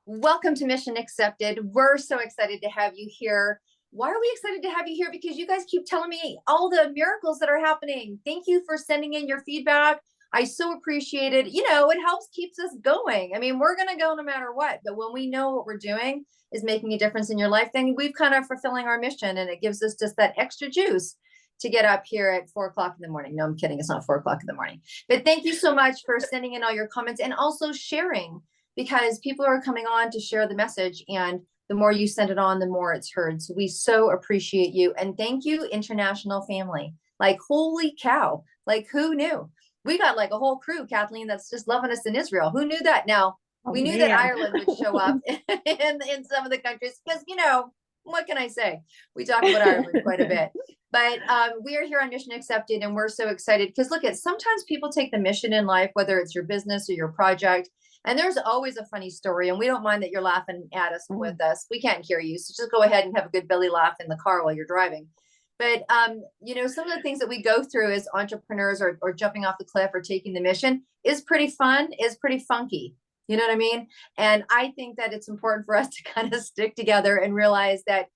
Welcome to Mission Accepted. We're so excited to have you here. Why are we excited to have you here? Because you guys keep telling me all the miracles that are happening. Thank you for sending in your feedback. I so appreciate it. You know, it helps keeps us going. I mean, we're going to go no matter what, but when we know what we're doing is making a difference in your life, then we've kind of fulfilling our mission, and it gives us just that extra juice to get up here at 4 o'clock in the morning. No, I'm kidding. It's not 4 o'clock in the morning, but thank you so much for sending in all your comments and also sharing, because people are coming on to share the message, and the more you send it on, the more it's heard. So we so appreciate you. And thank you, international family. Like, holy cow. Like, who knew? We got like a whole crew, Kathleen, that's just loving us in Israel. Who knew that? Now, we knew that Ireland would show up in some of the countries, because, you know, what can I say? We talk about Ireland quite a bit. But we are here on Mission Accepted, and we're so excited because look, at sometimes people take the mission in life, whether it's your business or your project, and there's always a funny story, and we don't mind that you're laughing at us with us. We can't hear you, so just go ahead and have a good belly laugh in the car while you're driving. But you know, some of the things that we go through as entrepreneurs, or jumping off the cliff or taking the mission, is pretty fun, is pretty funky. You know what I mean? And I think that it's important for us to kind of stick together and realize that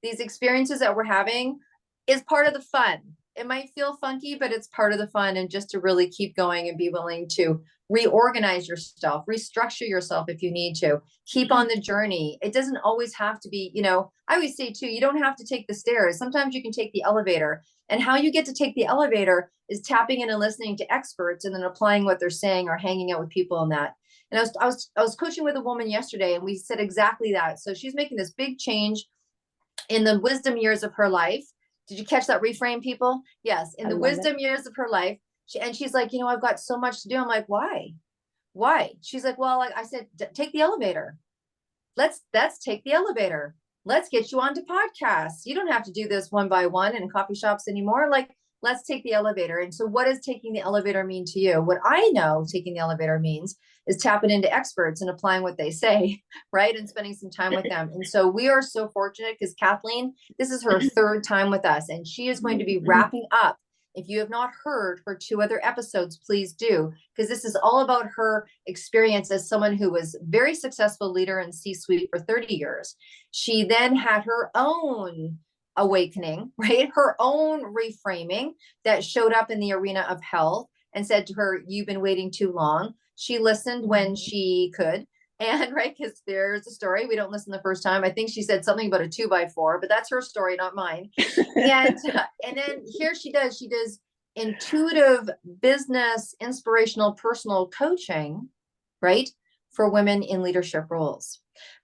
these experiences that we're having is part of the fun. It might feel funky, but it's part of the fun. And just to really keep going and be willing to reorganize yourself, restructure yourself if you need to, keep on the journey. It doesn't always have to be, you know, I always say too, you don't have to take the stairs. Sometimes you can take the elevator, and how you get to take the elevator is tapping in and listening to experts and then applying what they're saying, or hanging out with people in that. And I was coaching with a woman yesterday, and we said exactly that. So she's making this big change in the wisdom years of her life. Did you catch that reframe, people? Yes. In the wisdom years of her life. She's like, you know, I've got so much to do. I'm like, why? Why? She's like, well, like I said, take the elevator. Let's take the elevator. Let's get you onto podcasts. You don't have to do this one by one in coffee shops anymore. Like, let's take the elevator. And so what does taking the elevator mean to you? What I know taking the elevator means is tapping into experts and applying what they say, right? And spending some time with them. And so we are so fortunate because Kathleen, this is her third time with us, and she is going to be wrapping up. If you have not heard her 2 other episodes, please do, because this is all about her experience as someone who was very successful leader in C-suite for 30 years. She then had her own awakening, right? Her own reframing that showed up in the arena of health and said to her, you've been waiting too long. She listened when she could. And right, because there's a story, we don't listen the first time. I think she said something about a 2x4, but that's her story, not mine. And then here she does intuitive business, inspirational, personal coaching, right, for women in leadership roles.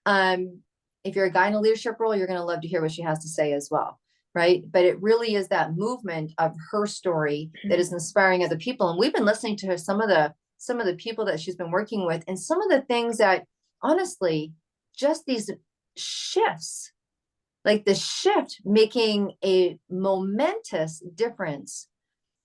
If you're a guy in a leadership role, you're going to love to hear what she has to say as well, right? But it really is that movement of her story that is inspiring other people. And we've been listening to her, some of the people that she's been working with, and some of the things that, honestly, just these shifts, like the shift making a momentous difference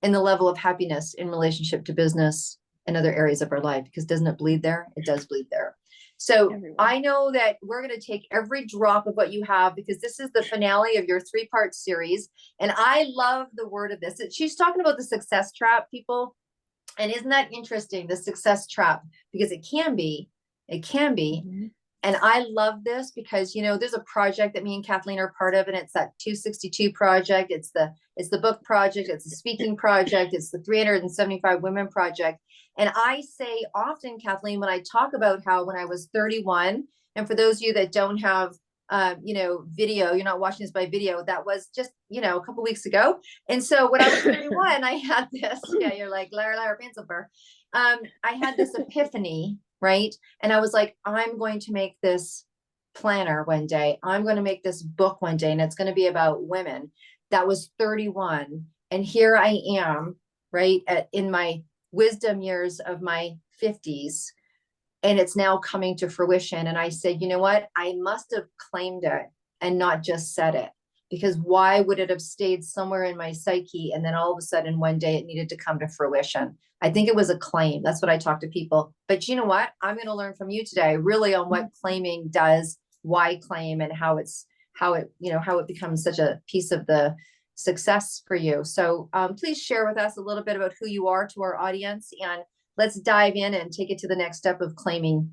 in the level of happiness in relationship to business and other areas of our life. Because doesn't it bleed there? It does bleed there. So I know that we're going to take every drop of what you have, because this is the finale of your 3-part series. And I love the word of this. She's talking about the success trap, people. And isn't that interesting? The success trap, because it can be. And I love this because, you know, there's a project that me and Kathleen are part of, and it's that 262 project. It's the book project. It's the speaking project. It's the 375 women project. And I say often, Kathleen, when I talk about how when I was 31, and for those of you that don't have, you know, video, you're not watching this by video, that was just, you know, a couple weeks ago. And so when I was 31, I had this, yeah, you're like, liar, pencil burr. I had this epiphany, right? And I was like, I'm going to make this planner one day. I'm going to make this book one day, and it's going to be about women. That was 31. And here I am, right, in my wisdom years of my 50s. And it's now coming to fruition. And I said, you know what? I must have claimed it and not just said it, because why would it have stayed somewhere in my psyche? And then all of a sudden, one day it needed to come to fruition. I think it was a claim. That's what I talk to people. But you know what? I'm going to learn from you today, really, on what claiming does, why claim, and how it becomes such a piece of the success for you. So please share with us a little bit about who you are to our audience, and let's dive in and take it to the next step of claiming.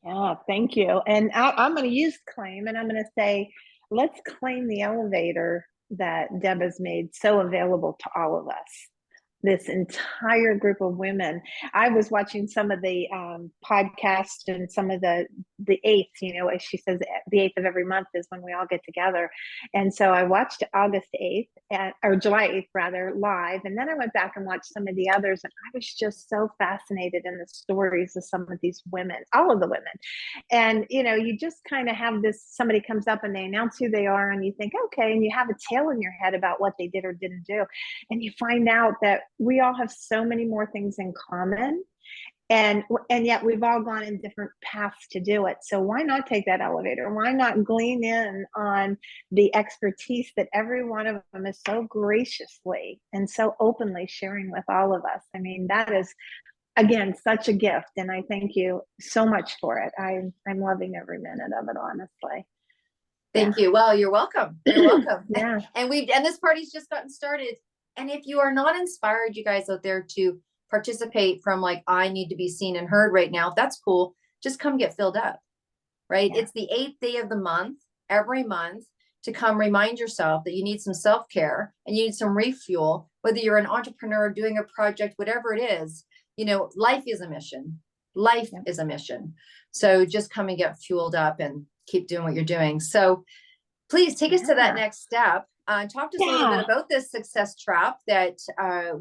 Yeah, thank you. And I'm going to use claim, and I'm going to say, let's claim the elevator that Deb has made so available to all of us. This entire group of women. I was watching some of the podcasts and some of the eighth. As she says, the 8th of every month is when we all get together. And so I watched August 8th or July 8th rather live, and then I went back and watched some of the others, and I was just so fascinated in the stories of some of these women, all of the women. And you just kind of have this, somebody comes up and they announce who they are, and you think, okay, and you have a tale in your head about what they did or didn't do, and you find out that we all have so many more things in common, and yet we've all gone in different paths to do it. So why not take that elevator? Why not glean in on the expertise that every one of them is so graciously and so openly sharing with all of us? I mean, that is, again, such a gift, and I thank you so much for it. I'm loving every minute of it, honestly. Thank you. Well, you're welcome. You're welcome. Yeah. And this party's just gotten started. And if you are not inspired, you guys out there, to participate from like, I need to be seen and heard right now, that's cool. Just come get filled up, right? Yeah. It's the 8th day of the month, every month, to come remind yourself that you need some self-care and you need some refuel, whether you're an entrepreneur doing a project, whatever it is. Life is a mission. Life is a mission. So just come and get fueled up and keep doing what you're doing. So please take us to that next step. Talk to us a little bit about this success trap that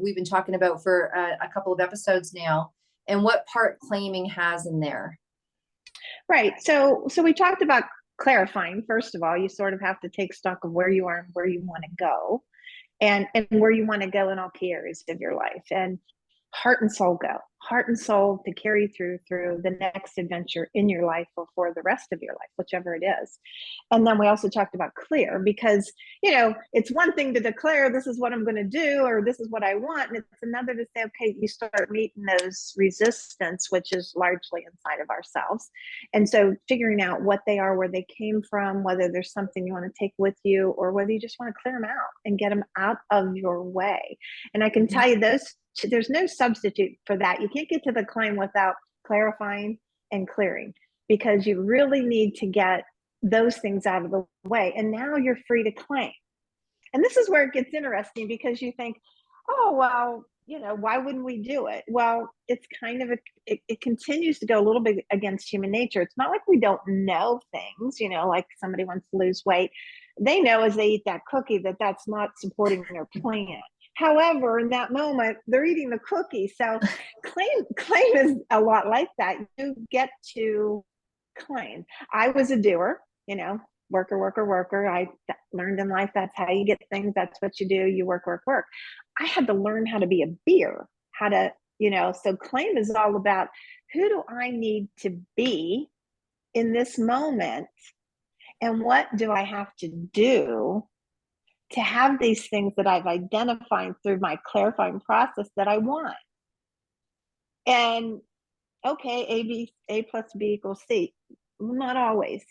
we've been talking about for a couple of episodes now, and what part claiming has in there. Right. So we talked about clarifying. First of all, you sort of have to take stock of where you are and where you want to go, and where you want to go in all key areas of your life. And heart and soul to carry through the next adventure in your life or for the rest of your life, whichever it is. And then we also talked about clear, because it's one thing to declare, this is what I'm going to do, or this is what I want, and it's another to say, okay, you start meeting those resistance, which is largely inside of ourselves. And so figuring out what they are, where they came from, whether there's something you want to take with you, or whether you just want to clear them out and get them out of your way. And I can tell you, there's no substitute for that. You can't get to the claim without clarifying and clearing, because you really need to get those things out of the way. And now you're free to claim. And this is where it gets interesting, because you think, oh, well, why wouldn't we do it? Well, it's kind of it continues to go a little bit against human nature. It's not like we don't know things, like somebody wants to lose weight. They know as they eat that cookie that that's not supporting their plan. However, in that moment, they're eating the cookie. So claim is a lot like that. You get to claim. I was a doer, worker. I learned in life that's how you get things. That's what you do. You work. I had to learn how to be a beer, so claim is all about, who do I need to be in this moment? And what do I have to do to have these things that I've identified through my clarifying process that I want? And okay, A plus B equals C. Not always.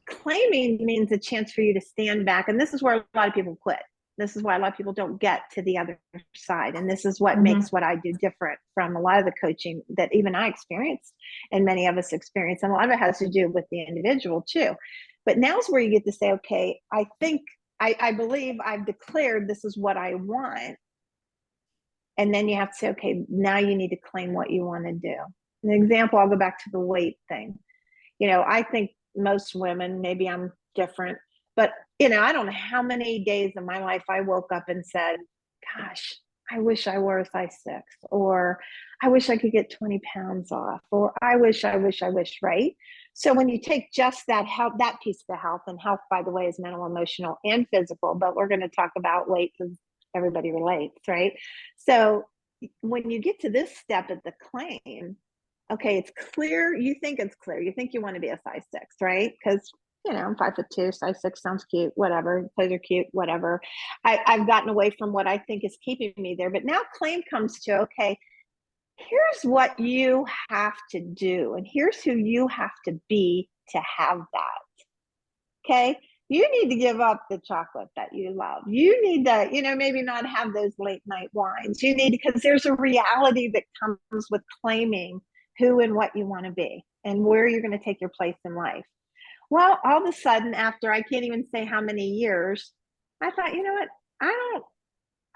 Claiming means a chance for you to stand back. And this is where a lot of people quit. This is why a lot of people don't get to the other side. And this is what makes what I do different from a lot of the coaching that even I experienced and many of us experience. And a lot of it has to do with the individual too. But now's where you get to say, okay, I believe I've declared this is what I want. And then you have to say, okay, now you need to claim what you want to do. An example, I'll go back to the weight thing. I think most women, maybe I'm different, but I don't know how many days in my life I woke up and said, gosh, I wish I were a size 6, or I wish I could get 20 pounds off, or I wish, right? So when you take just that piece of the health, and health, by the way, is mental, emotional, and physical, but we're going to talk about weight because everybody relates, right? So when you get to this step at the claim, okay, it's clear. You think it's clear. You think you want to be a size 6, right? Because I'm 5'2", size 6 sounds cute, whatever. Clothes are cute, whatever. I've gotten away from what I think is keeping me there. But now claim comes to, okay, here's what you have to do, and here's who you have to be to have that. Okay. You need to give up the chocolate that you love. You need to, maybe not have those late night wines. You need, because there's a reality that comes with claiming who and what you want to be and where you're going to take your place in life. Well, all of a sudden, after I can't even say how many years, I thought, you know what?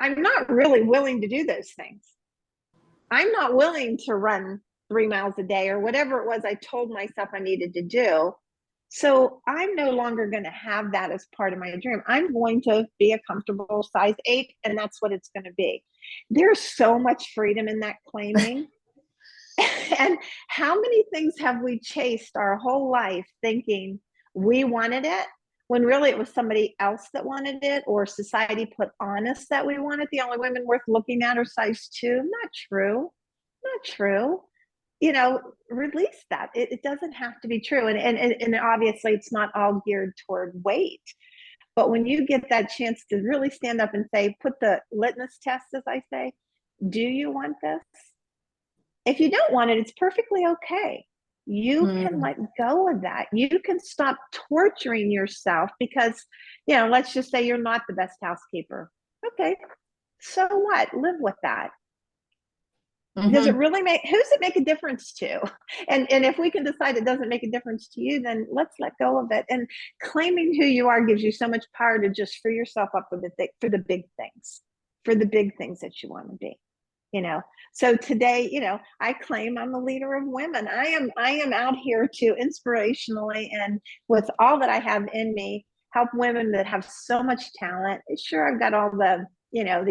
I'm not really willing to do those things. I'm not willing to run 3 miles a day or whatever it was I told myself I needed to do. So I'm no longer going to have that as part of my dream. I'm going to be a comfortable size 8, and that's what it's going to be. There's so much freedom in that claiming. And how many things have we chased our whole life thinking we wanted it when really it was somebody else that wanted it, or society put on us that we wanted? The only women worth looking at are size 2. Not true. Not true. Release that. It doesn't have to be true. And obviously it's not all geared toward weight. But when you get that chance to really stand up and say, put the litmus test, as I say, do you want this? If you don't want it, it's perfectly okay. You can let go of that. You can stop torturing yourself because, let's just say you're not the best housekeeper. Okay, so what? Live with that. Does it really who's it make a difference to? And if we can decide it doesn't make a difference to you, then let's let go of it. And claiming who you are gives you so much power to just free yourself up for the big things, that you want to be. So today, I claim I'm the leader of women. I am out here to inspirationally and with all that I have in me, help women that have so much talent. Sure, I've got all the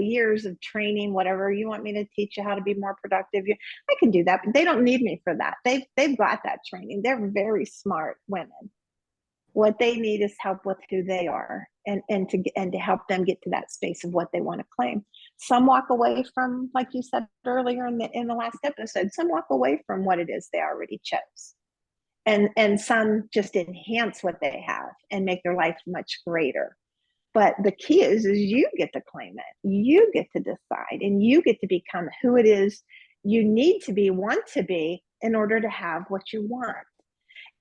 years of training, whatever you want me to teach you how to be more productive. I can do that, but they don't need me for that. They've got that training. They're very smart women. What they need is help with who they are and to help them get to that space of what they want to claim. Some walk away from, like you said earlier in the last episode, some walk away from what it is they already chose. And some just enhance what they have and make their life much greater. But the key is you get to claim it. You get to decide, and you get to become who it is you need to be, want to be, in order to have what you want.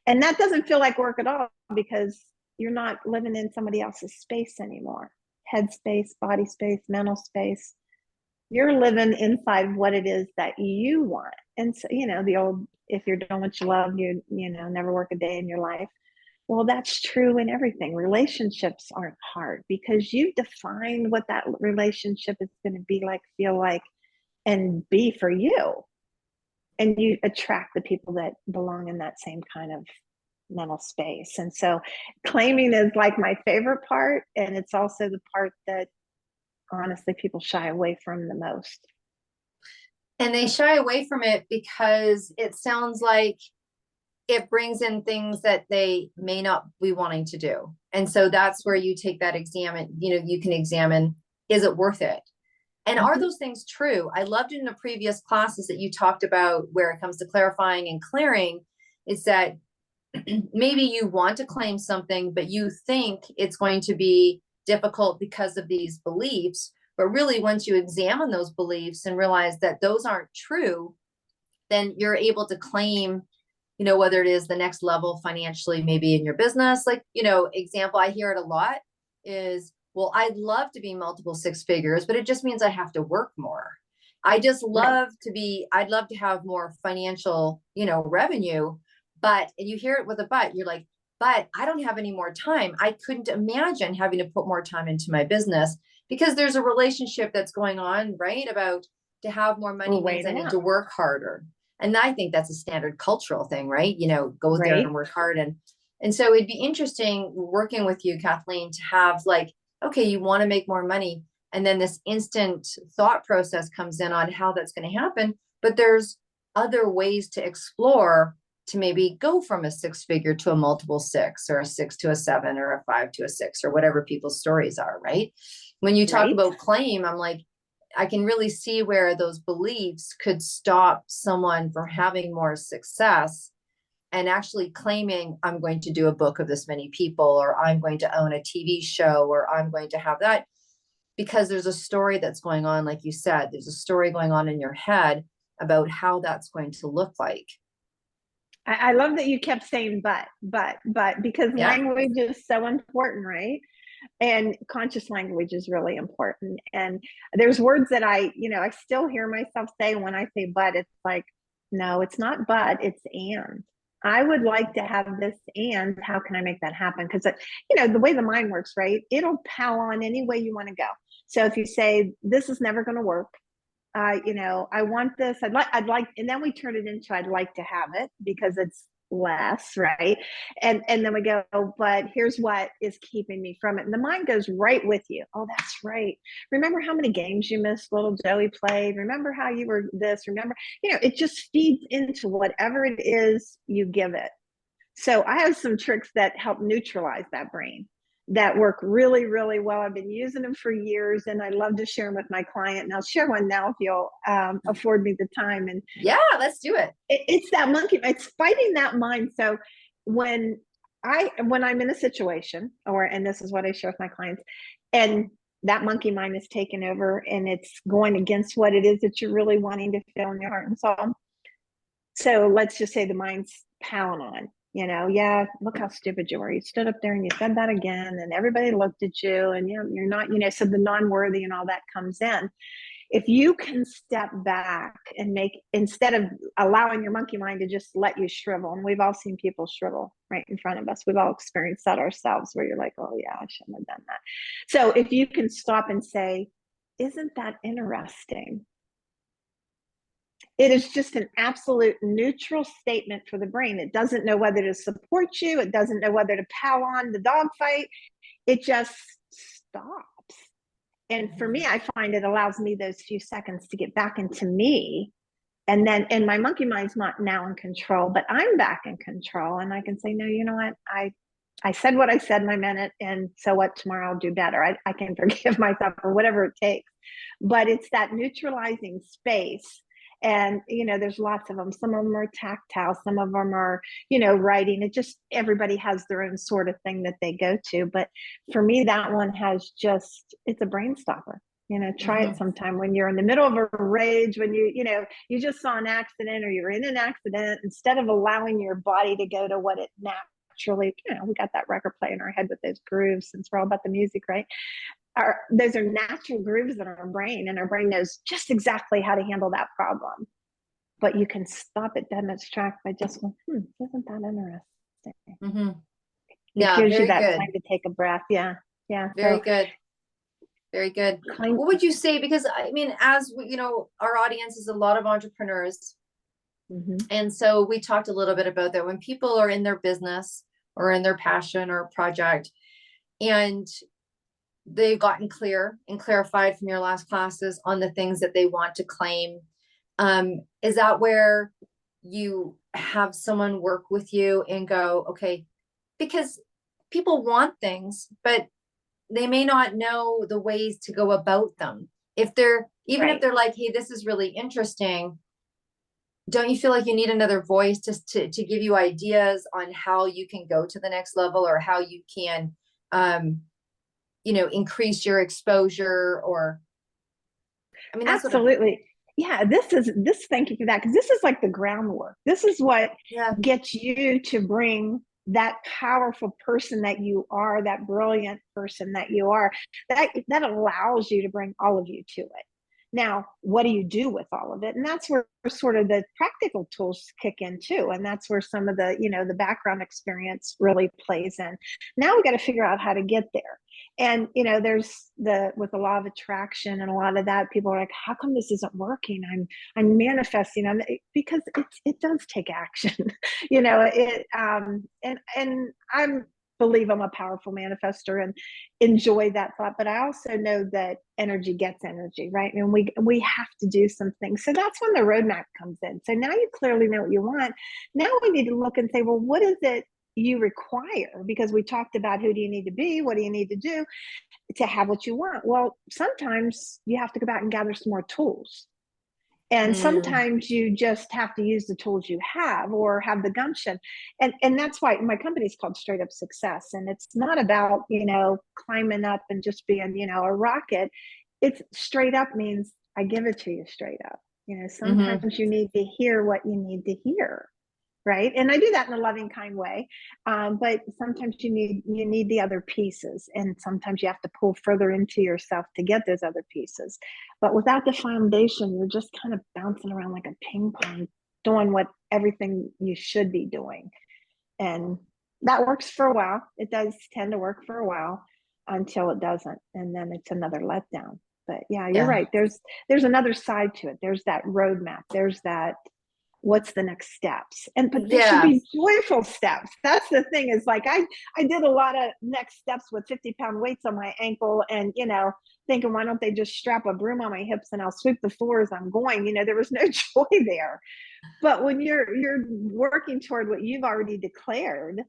And that doesn't feel like work at all because you're not living in somebody else's space anymore. Head space, body space, mental space. You're living inside what it is that you want. And so, the old, if you're doing what you love, you never work a day in your life. Well, that's true in everything. Relationships aren't hard because you define what that relationship is going to be like, feel like, and be for you. And you attract the people that belong in that same kind of mental space. And so claiming is like my favorite part. And it's also the part that honestly people shy away from the most. And they shy away from it because it sounds like it brings in things that they may not be wanting to do. And so that's where you take that you can examine, is it worth it? And are those things true? I loved in the previous classes that you talked about where it comes to clarifying and clearing, is that maybe you want to claim something, but you think it's going to be difficult because of these beliefs. But really, once you examine those beliefs and realize that those aren't true, then you're able to claim, whether it is the next level financially, maybe in your business. Like, example, I hear it a lot is, well, I'd love to be multiple 6 figures, but it just means I have to work more. I'd love to have more financial, revenue, and you hear it with a but, you're like, but I don't have any more time. I couldn't imagine having to put more time into my business because there's a relationship that's going on, right? About to have more money means I need to work harder. And I think that's a standard cultural thing, right? Go there and work hard. And so it'd be interesting working with you, Kathleen, to have like, okay, you want to make more money. And then this instant thought process comes in on how that's going to happen. But there's other ways to explore to maybe go from a 6 figure to a multiple 6, or a 6 to a 7, or a 5 to a 6, or whatever people's stories are, right? When you talk about claim, I'm like, I can really see where those beliefs could stop someone from having more success and actually claiming, I'm going to do a book of this many people, or I'm going to own a TV show, or I'm going to have that, because there's a story that's going on. Like you said, there's a story going on in your head about how that's going to look like. I love that you kept saying, but, because language is so important, right? And conscious language is really important. And there's words that I still hear myself say when I say but. It's like, No, it's not but, it's and. I would like to have this, and how can I make that happen? Because, the way the mind works, right? It'll pal on any way you want to go. So if you say, this is never going to work, I want this, I'd like, and then we turn it into, I'd like to have it because it's less, right? And then we go, but here's what is keeping me from it. And the mind goes right with you. Oh, that's right. Remember how many games you missed little Joey played? Remember how you were this? Remember, it just feeds into whatever it is you give it. So I have some tricks that help neutralize that brain that work really, really well. I've been using them for years, and I love to share them with my client. And I'll share one now if you'll afford me the time. And yeah, let's do it. It's that monkey. It's fighting that mind. So when I'm in a situation, and this is what I share with my clients, and that monkey mind is taken over, and it's going against what it is that you're really wanting to feel in your heart and soul. So let's just say the mind's pounding on. Yeah, look how stupid you were. You stood up there and you said that again, and everybody looked at you, and you're not, so the non-worthy and all that comes in. If you can step back and instead of allowing your monkey mind to just let you shrivel, and we've all seen people shrivel right in front of us. We've all experienced that ourselves, where you're like, oh yeah, I shouldn't have done that. So if you can stop and say, isn't that interesting? It is just an absolute neutral statement for the brain. It doesn't know whether to support you. It doesn't know whether to pal on the dog fight. It just stops. And for me, I find it allows me those few seconds to get back into me. And my monkey mind's not now in control, but I'm back in control. And I can say, no, you know what? I said what I said, and I meant it. And so what, tomorrow I'll do better. I can forgive myself or whatever it takes. But it's that neutralizing space. And, there's lots of them. Some of them are tactile. Some of them are, writing. It just, everybody has their own sort of thing that they go to. But for me, that one it's a brain stopper. Try it sometime when you're in the middle of a rage, when you just saw an accident or you're in an accident, instead of allowing your body to go to what it naturally, we got that record play in our head with those grooves, since we're all about the music, right? Those are natural grooves in our brain, and our brain knows just exactly how to handle that problem. But you can stop it dead in its track by just going, isn't that interesting? Mm-hmm. It gives you that time to take a breath. Yeah. Very good. Very good. What would you say? Because as we, our audience is a lot of entrepreneurs. Mm-hmm. And so we talked a little bit about that when people are in their business or in their passion or project, and they've gotten clear and clarified from your last classes on the things that they want to claim. Is that where you have someone work with you and go, okay, because people want things, but they may not know the ways to go about them. If they're like, hey, this is really interesting, don't you feel like you need another voice to give you ideas on how you can go to the next level, or how you can, increase your exposure? Or, that's absolutely. Thank you for that. Because this is like the groundwork. This is what gets you to bring that powerful person that you are, that brilliant person that you are, that allows you to bring all of you to it. Now, what do you do with all of it? And that's where sort of the practical tools kick in too. And that's where some of the, the background experience really plays in. Now we got to figure out how to get there. And, there's with the law of attraction and a lot of that, people are like, how come this isn't working? I'm manifesting because it does take action, and I'm believe I'm a powerful manifester and enjoy that thought. But I also know that energy gets energy, right? And we have to do some things. So that's when the roadmap comes in. So now you clearly know what you want. Now we need to look and say, well, what is it you require? Because we talked about who do you need to be? What do you need to do to have what you want? Well, sometimes you have to go back and gather some more tools. And sometimes you just have to use the tools you have, or have the gumption. And that's why my company is called Straight Up Success. And it's not about, climbing up and just being, a rocket. It's straight up means I give it to you straight up. Sometimes you need to hear what you need to hear. Right. And I do that in a loving, kind way. But sometimes you need the other pieces. And sometimes you have to pull further into yourself to get those other pieces. But without the foundation, you're just kind of bouncing around like a ping pong doing what everything you should be doing. And that works for a while. It does tend to work for a while until it doesn't. And then it's another letdown. But yeah, you're Yeah. right. There's another side to it. There's that roadmap. There's that, what's the next steps? And but they should Yeah. be joyful steps. That's the thing, is like I did a lot of next steps with 50-pound weights on my ankle, and thinking, why don't they just strap a broom on my hips and I'll sweep the floor as I'm going? There was no joy there. But when you're working toward what you've already declared,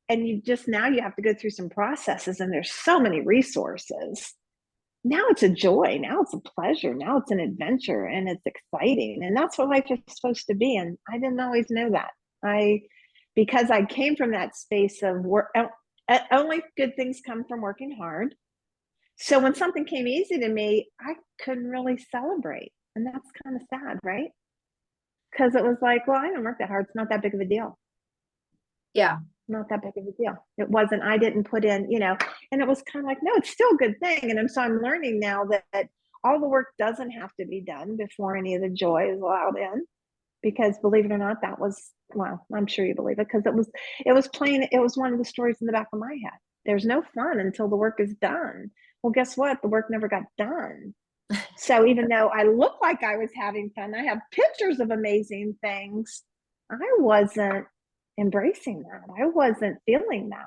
and you have to go through some processes, and there's so many resources. Now it's a joy. Now it's a pleasure. Now it's an adventure, and it's exciting. And that's what life is supposed to be. And I didn't always know that. Because I came from that space of work, only good things come from working hard. So when something came easy to me, I couldn't really celebrate. And that's kind of sad, right? Because it was like, well, I didn't work that hard. It's not that big of a deal. Yeah. Not that big of a deal. It wasn't, I didn't put in, and it was kind of like, no, it's still a good thing. And so I'm learning now that all the work doesn't have to be done before any of the joy is allowed in. Because believe it or not, that was, well, I'm sure you believe it, because it was one of the stories in the back of my head. There's no fun until the work is done. Well, guess what? The work never got done. So even though I look like I was having fun, I have pictures of amazing things, I wasn't embracing that. I wasn't feeling that.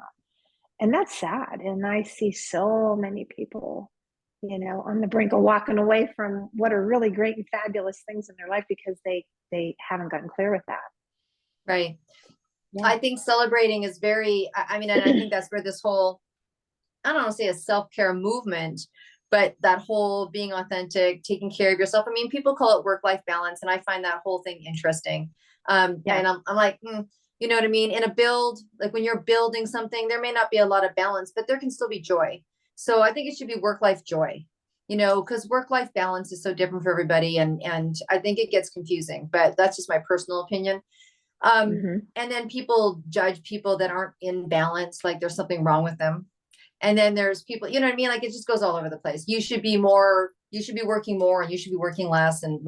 And that's sad. And I see so many people, on the brink of walking away from what are really great and fabulous things in their life because they haven't gotten clear with that. Right. Yeah. I think celebrating is very, I mean, and I think that's where this whole, I don't want to say a self-care movement, but that whole being authentic, taking care of yourself. I mean, people call it work-life balance, and I find that whole thing interesting. And I'm like, you know what I mean? In a build, like when you're building something, there may not be a lot of balance, but there can still be joy. So I think it should be work-life joy, because work-life balance is so different for everybody. And I think it gets confusing, but that's just my personal opinion. And then people judge people that aren't in balance, like there's something wrong with them. And then there's people, you know what I mean? Like it just goes all over the place. You should be working more, and you should be working less. And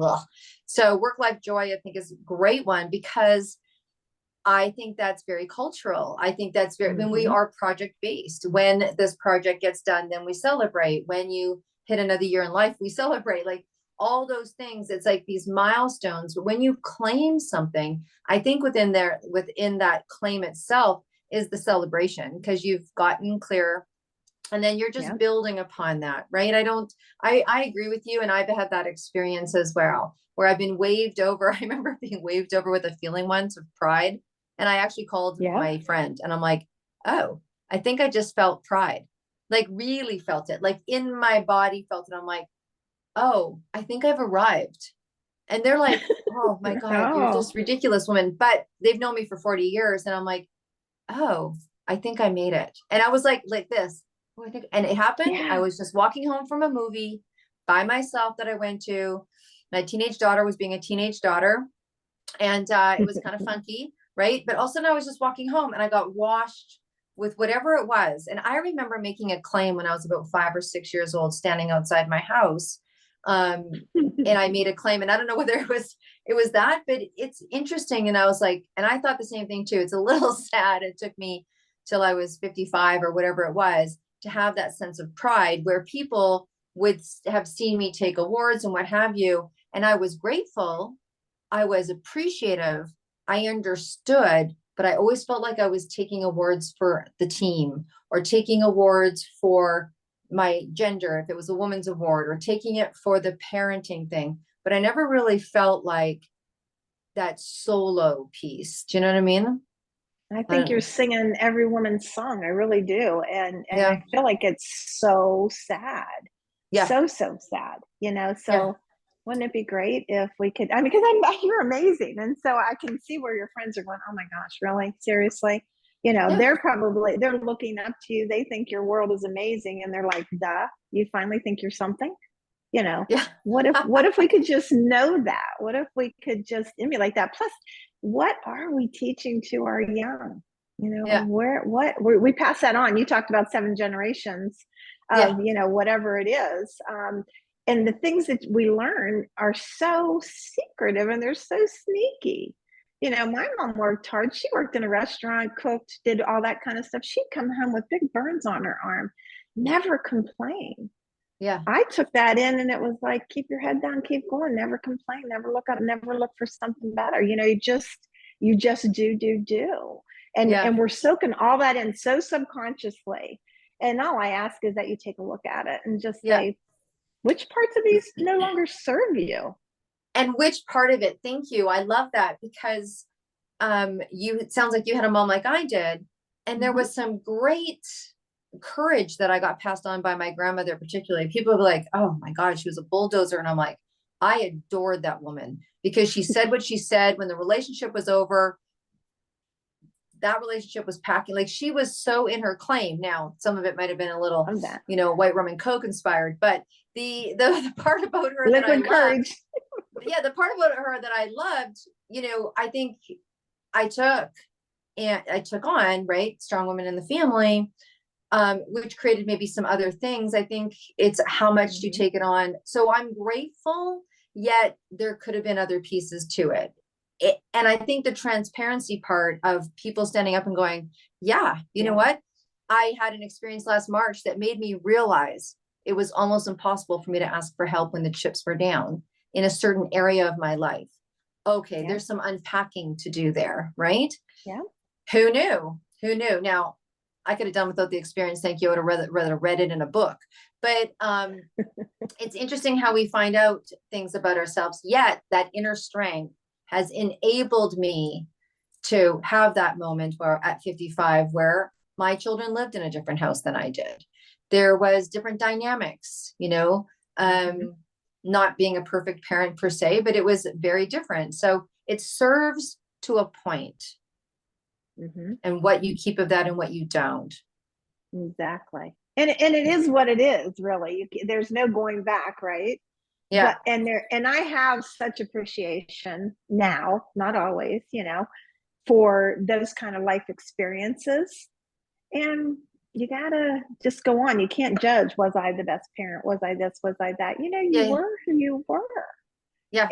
so work-life joy, I think, is a great one, because I think that's very cultural. I think that's very, when we are project-based, when this project gets done, then we celebrate. When you hit another year in life, we celebrate. Like all those things, it's like these milestones. But when you claim something, I think within that claim itself is the celebration, because you've gotten clear. And then you're just building upon that, right? I agree with you. And I've had that experience as well, where I've been waved over. I remember being waved over with a feeling once of pride. And I actually called my friend, and I'm like, oh, I think I just felt pride, like really felt it, like in my body felt it. I'm like, oh, I think I've arrived. And they're like, oh my God, you're just ridiculous, woman. But they've known me for 40 years. And I'm like, oh, I think I made it. And I was like this. And it happened. I was just walking home from a movie by myself that I went to. My teenage daughter was being a teenage daughter, and it was kind of funky, right? But all of a sudden I was just walking home, and I got washed with whatever it was. And I remember making a claim when I was about 5 or 6 years old, standing outside my house. And I made a claim, and I don't know whether it was that, but it's interesting. And I was like, and I thought the same thing too. It's a little sad. It took me till I was 55 or whatever it was to have that sense of pride, where people would have seen me take awards and what have you. And I was grateful. I was appreciative. I understood, but I always felt like I was taking awards for the team, or taking awards for my gender, if it was a woman's award, or taking it for the parenting thing. But I never really felt like that solo piece. Do you know what I mean? I think you're singing every woman's song. I really do. And I feel like it's so sad. Yeah. So sad, so wouldn't it be great if we could, I mean, because you're amazing. And so I can see where your friends are going, oh my gosh, really? Seriously? They're looking up to you. They think your world is amazing. And they're like, duh, you finally think you're something? What if we could just know that? What if we could just emulate that? Plus, what are we teaching to our young? We pass that on. You talked about 7 generations of, whatever it is. and the things that we learn are so secretive and they're so sneaky. You know, my mom worked hard. She worked in a restaurant, cooked, did all that kind of stuff. She'd come home with big burns on her arm, never complain. Yeah. I took that in and it was like, keep your head down, keep going, never complain, never look up, never look for something better. You know, you just do. Yeah. And we're soaking all that in so subconsciously. And all I ask is that you take a look at it and just Yeah. say, which parts of these no longer serve you? And which part of it? Thank you. I love that, because it sounds like you had a mom like I did. And there was some great courage that I got passed on by my grandmother, particularly. People would be like, oh my God, she was a bulldozer. And I'm like, I adored that woman, because she said what she said when the relationship was over. That relationship was packing, like she was so in her claim. Now, some of it might have been a little, you know, white rum and coke inspired, but the part about her that I Liquid courage. loved, yeah, the part about her that I loved, you know, I think I took on, right, strong woman in the family, which created maybe some other things. I think it's how much you take it on. So I'm grateful, yet there could have been other pieces to it. And I think the transparency part of people standing up and going, yeah, you know what? I had an experience last March that made me realize it was almost impossible for me to ask for help when the chips were down in a certain area of my life. Okay, there's some unpacking to do there, right? Yeah. Who knew? Who knew? Now, I could have done without the experience. Thank you. I would have rather read it in a book. But it's interesting how we find out things about ourselves, yet that inner strength has enabled me to have that moment where at 55, where my children lived in a different house than I did. There was different dynamics, you know, not being a perfect parent per se, but it was very different. So it serves to a point, and what you keep of that and what you don't. Exactly. And it is what it is, really. There's no going back, right? Yeah. But and I have such appreciation now, not always, you know, for those kind of life experiences. And you gotta just go on. You can't judge, was I the best parent? Was I this? Was I that? You know, you were who you were. Yeah.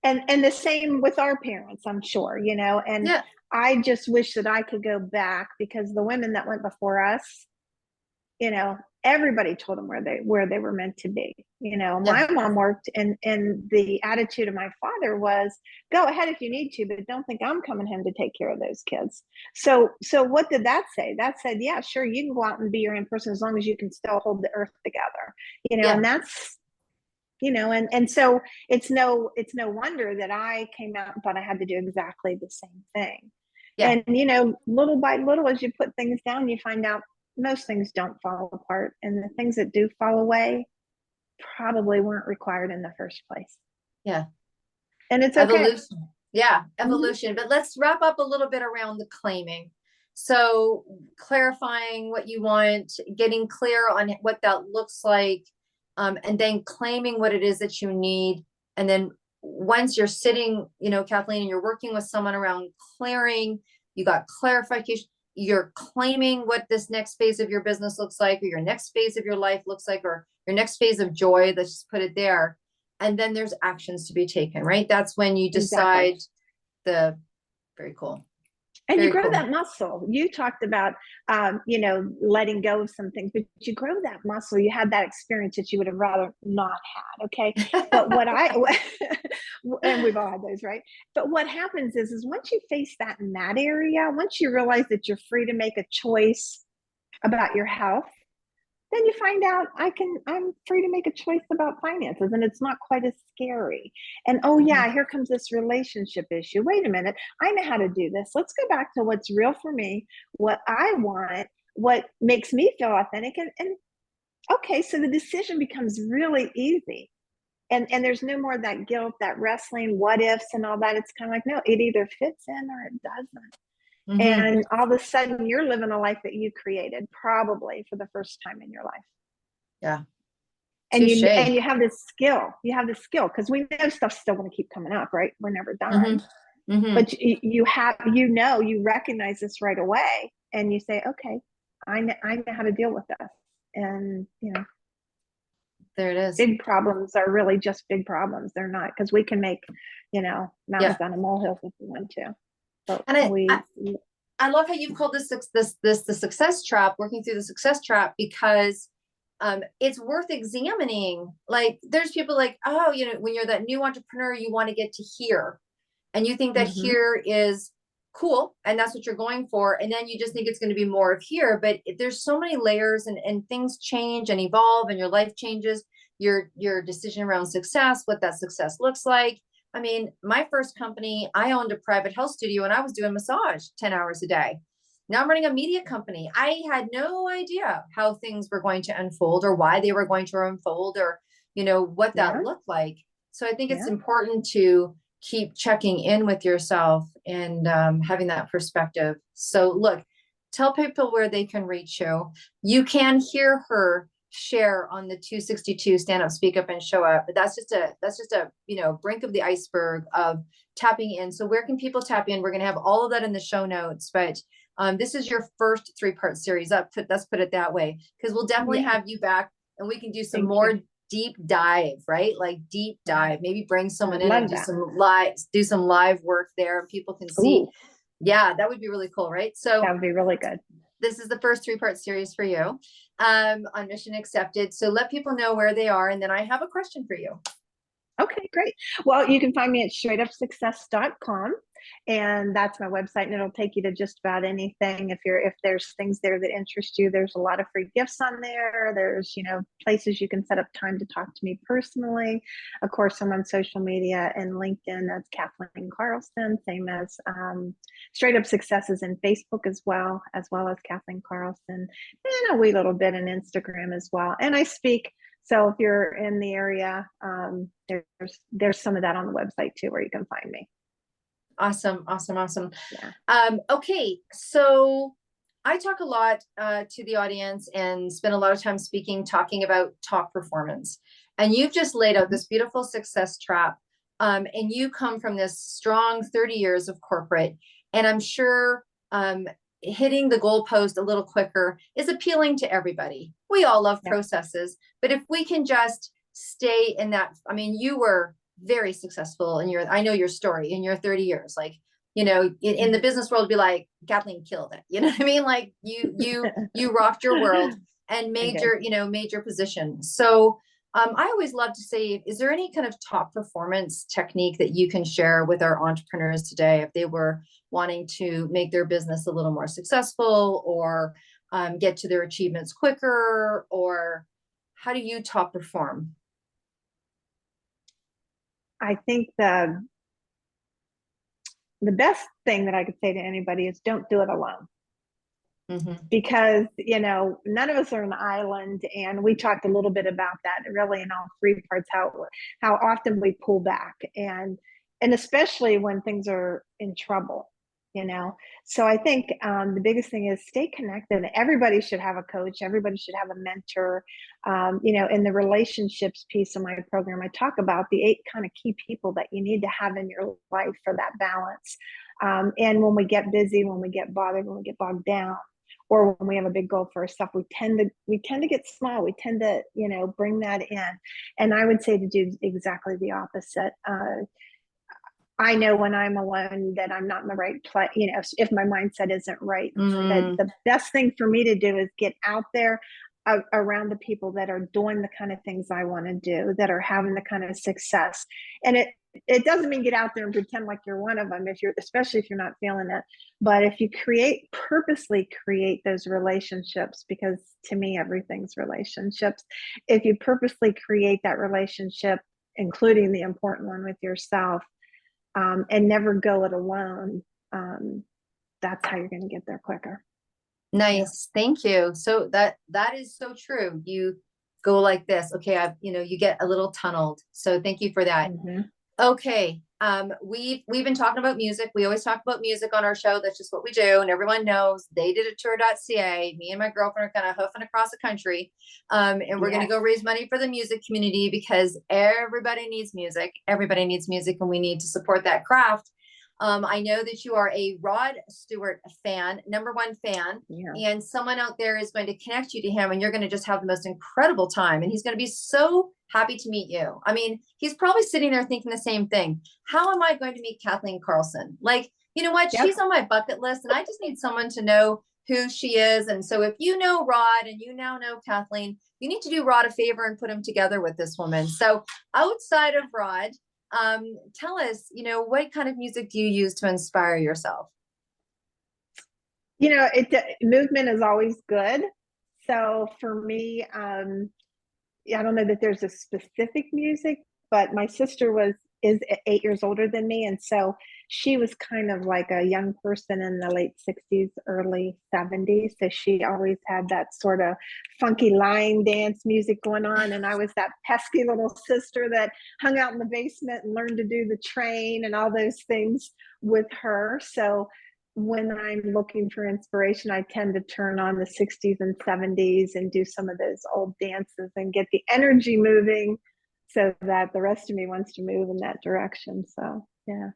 And the same with our parents, I'm sure, you know, and I just wish that I could go back, because the women that went before us, you know, everybody told them where they were meant to be. You know, my mom worked, and the attitude of my father was, go ahead if you need to, but don't think I'm coming home to take care of those kids. So what did that say? That said, yeah, sure, you can go out and be your own person as long as you can still hold the earth together, you know. And that's, you know, and so it's no wonder that I came out and thought I had to do exactly the same thing. And, you know, little by little, as you put things down, you find out most things don't fall apart, and the things that do fall away probably weren't required in the first place. Yeah. And it's okay. Evolution. Yeah, evolution. But let's wrap up a little bit around the claiming. So clarifying what you want, getting clear on what that looks like, and then claiming what it is that you need. And then once you're sitting, you know, Kathleen, and you're working with someone around clearing, you got clarification, you're claiming what this next phase of your business looks like, or your next phase of your life looks like, or your next phase of joy. Let's just put it there. And then there's actions to be taken, right? That's when you decide very cool. And you grow that muscle. You talked about, you know, letting go of some things, but you grow that muscle. You had that experience that you would have rather not had. Okay. But and we've all had those, right? But what happens is once you face that in that area, once you realize that you're free to make a choice about your health, then you find out I'm free to make a choice about finances, and it's not quite as scary. And oh yeah, here comes this relationship issue. Wait a minute, I know how to do this. Let's go back to what's real for me, what I want, what makes me feel authentic. And okay, so the decision becomes really easy. And there's no more that guilt, that wrestling, what ifs and all that. It's kind of like, no, it either fits in or it doesn't. And all of a sudden you're living a life that you created, probably for the first time in your life. Yeah. And you have this skill. You have this skill, because we know stuff's still going to keep coming up, right? We're never done. But you recognize this right away, and you say, okay, I know how to deal with this. And, you know, There it is. Big problems are really just big problems. They're not, because we can make, mountains Yeah. out of molehills if we want to. But And I love how you've called this the success trap, working through the success trap, because it's worth examining. Like there's people like, oh, when you're that new entrepreneur, you want to get to here and you think that Mhm. here is cool and that's what you're going for. And then you just think it's going to be more of here, but there's so many layers and things change and evolve and your life changes, your decision around success, what that success looks like. I mean, my first company, I owned a private health studio and I was doing massage 10 hours a day. Now I'm running a media company. I had no idea how things were going to unfold or why they were going to unfold or, what that Yeah, looked like. So I think it's yeah. important to keep checking in with yourself and having that perspective. So look, tell people where they can reach you. You can hear her share on the 262 stand up, speak up and show up, but that's just a brink of the iceberg of tapping in. So where can people tap in? We're going to have all of that in the show notes, but this is your first 3-part series. Let's put it that way, because we'll definitely Yeah. have you back and we can do some Thank more you. deep dive, right? Like deep dive, maybe bring someone I in and love that. do some live work there and people can see. Ooh, Yeah, that would be really cool, right? So that would be really good. this is the first 3-part series for you on Mission Accepted. So let people know where they are. And then I have a question for you. Okay, great. Well, you can find me at straightupsuccess.com, and that's my website, and it'll take you to just about anything. If there's things there that interest you, there's a lot of free gifts on there. There's, places you can set up time to talk to me personally. Of course, I'm on social media and LinkedIn. That's Kathleen Carlson, same as Straight Up Success is in Facebook as well as Kathleen Carlson, and a wee little bit in Instagram as well. And I speak. So if you're in the area, there's some of that on the website too, where you can find me. Awesome. Yeah. Okay. So I talk a lot to the audience and spend a lot of time talking about top performance. And you've just laid out this beautiful success trap. And you come from this strong 30 years of corporate. And I'm sure hitting the goalpost a little quicker is appealing to everybody. We all love processes, but if we can just stay in that, I mean, you were very successful I know your story in your 30 years, like, in the business world, be like, Kathleen killed it. You know what I mean? Like you rocked your world and made your position. So I always love to say, is there any kind of top performance technique that you can share with our entrepreneurs today if they were wanting to make their business a little more successful or get to their achievements quicker? Or how do you top perform? I think the best thing that I could say to anybody is don't do it alone. Mm-hmm. Because none of us are an island, and we talked a little bit about that really in all 3 parts, how often we pull back, and especially when things are in trouble. So I think the biggest thing is stay connected. Everybody should have a coach, everybody should have a mentor. In the relationships piece of my program, I talk about the 8 kind of key people that you need to have in your life for that balance. And when we get busy, when we get bothered, when we get bogged down, or when we have a big goal for ourselves, we tend to get small. We tend to, bring that in. And I would say to do exactly the opposite. I know when I'm alone that I'm not in the right place, if my mindset isn't right. That the best thing for me to do is get out there around the people that are doing the kind of things I want to do, that are having the kind of success. And it doesn't mean get out there and pretend like you're one of them, especially if you're not feeling it. But if you purposely create those relationships, because to me, everything's relationships. If you purposely create that relationship, including the important one with yourself, and never go it alone, that's how you're going to get there quicker. Nice. Thank you. So that is so true. You go like this. Okay. You get a little tunneled. So thank you for that. Mm-hmm. Okay. We've been talking about music. We always talk about music on our show. That's just what we do. And everyone knows they did a tour.ca. Me and my girlfriend are kind of hoofing across the country. And we're going to go raise money for the music community because everybody needs music. Everybody needs music and we need to support that craft. I know that you are a Rod Stewart fan, #1 fan, Yeah. and someone out there is going to connect you to him, and you're going to just have the most incredible time. And he's going to be so happy to meet you. I mean, he's probably sitting there thinking the same thing. How am I going to meet Kathleen Carlson? Like, you know what? Yep. She's on my bucket list, and I just need someone to know who she is. And so if you know Rod and you now know Kathleen, you need to do Rod a favor and put him together with this woman. So outside of Rod, tell us, you know, what kind of music do you use to inspire yourself? You know, movement is always good. So for me, I don't know that there's a specific music, but my sister is 8 years older than me, and so she was kind of like a young person in the late 60s, early 70s. So she always had that sort of funky line dance music going on, and I was that pesky little sister that hung out in the basement and learned to do the train and all those things with her. So when I'm looking for inspiration, I tend to turn on the 60s and 70s and do some of those old dances and get the energy moving so that the rest of me wants to move in that direction. So, yeah.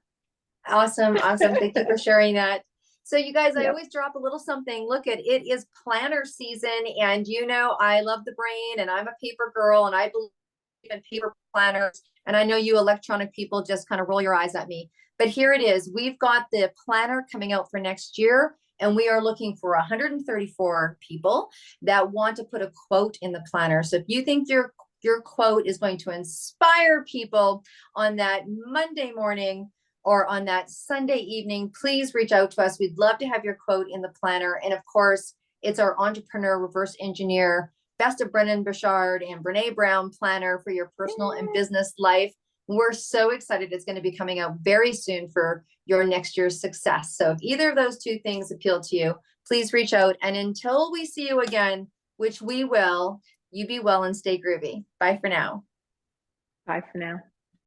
Awesome. Awesome. Thank you for sharing that. So you guys, I Yep. always drop a little something. Look at it is planner season, and you know, I love the brain, and I'm a paper girl, and I believe in paper planners. And I know you electronic people just kind of roll your eyes at me, but here it is. We've got the planner coming out for next year, and we are looking for 134 people that want to put a quote in the planner. So if you think your quote is going to inspire people on that Monday morning or on that Sunday evening, please reach out to us. We'd love to have your quote in the planner. And of course, it's our entrepreneur reverse engineer, best of Brennan Bouchard and Brene Brown planner for your personal and business life. We're so excited. It's going to be coming out very soon for your next year's success. So if either of those two things appeal to you, please reach out. And until we see you again, which we will, you be well and stay groovy. Bye for now. Bye for now.